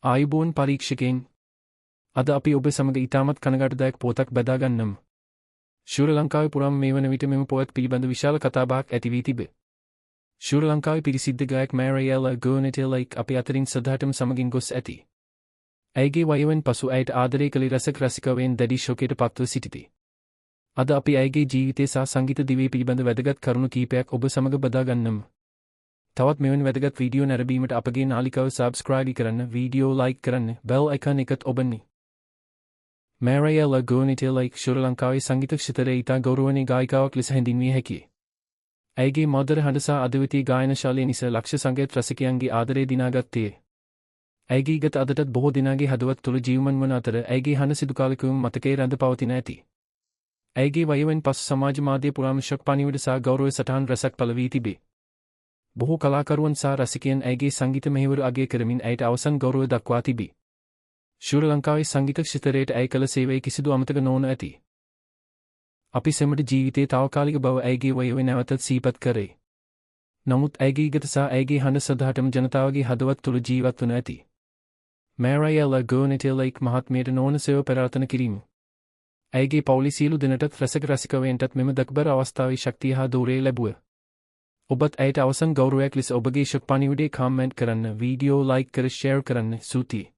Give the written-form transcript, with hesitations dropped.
ආයුබෝවන් පරීක්ෂකයන්. අද අපි ඔබ සමග ඉතාමත් කනගාටුදායක පුවතක් බෙදා ගන්නෙමු. ශ්‍රී ලංකාවේ පුරාම මේ වන විට මෙම පුවත් පිළිබඳ විශාල කතාබහක් ඇති වී තිබේ. ශ්‍රී ලංකාවේ පිරිසිද්ධ ගායක මැරියලා ගෝනෙටෙල්ලා අපි අතරින් සදාටම සමගින් ගොස් ඇති. ඇයගේ වයවෙන් පසු ඇයට ආදරය කළ රසික රසිකාවෙන් දැඩි ශෝකයට පත්ව සිටිති. අද අපි ඇයගේ ජීවිතය සහ සංගීත දිවිය පිළිබඳ වැදගත් කරුණු කිහිපයක් ඔබ සමග බෙදා ගන්නෙමු. තවත් මෙවැනි වැදගත් වීඩියෝ නැරඹීමට අපගේ නාලිකාව සබ්ස්ක්‍රයිබ් කරන්න, වීඩියෝ ලයික් කරන්න, බෙල් අයිකන් එකත් ඔබන්න. මැරියලා ගෝනෙටෙල්ලා ශ්‍රී ලංකාවේ සංගීත ක්ෂේත්‍රයේ ඉතා ගෞරවනීය ගායිකාවක් ලෙස හැඳින්විය හැකියි. ඇයගේ මధుර හඬ සහ අද්විතීය ගායන ශෛලිය නිසා ලක්ෂ සංගීත රසිකයන්ගේ ආදරය දිනාගත්තේ. ඇයගේ ගත අදටත් බොහෝ දෙනාගේ හදවත් තුළ ජීවමාන වන අතර ඇයගේ හඬ සිදු කාලෙකම මතකයේ රැඳ පවතින ඇති. ඇයගේ වයවෙන් පසු සමාජ මාධ්‍ය පුරාම ශෝක පණිවිඩ සහ ගෞරව සටහන් රැසක් පළ වී තිබේ. බොහෝ කලාකරුවන් සහ රසිකයන් ඇයගේ සංගීත මෙහෙවර අගය කරමින් ඇයට අවසන් ගෞරව දක්වා තිබේ. ශ්‍රී ලංකාවේ සංගීත ක්ෂේත්‍රයට ඇය කළ සේවය කිසිදු අමතක නොවන ඇති. අපි සැමට ජීවිතයේ තාවකාලික බව ඇයගේ වයවෙන් නැවතත් සිහිපත් කරේ. නමුත් ඇයගේ ගත සහ ඇයගේ හඬ සදාටම ජනතාවගේ හදවත් තුළ ජීවත් වන ඇති. මැරියලා ගෝනෙටෙල්ලා මහත්මියට නොවන සේව ප්‍රාර්ථනා කිරීම. ඇයගේ පවුලේ සියලු දෙනාටත් රසික රසිකාවන්ටත් මෙම දක්බර අවස්ථාවේ ශක්තිය හා දෝරය ලැබුවා. ඔබත් ඇයට අවසන් ගෞරවයක් ලෙස ඔබගේ ශෝක පණිවිඩය කමෙන්ට් කරන්න, වීඩියෝ ලයික් කර ෂෙයාර් කරන්න. ස්තුතියි.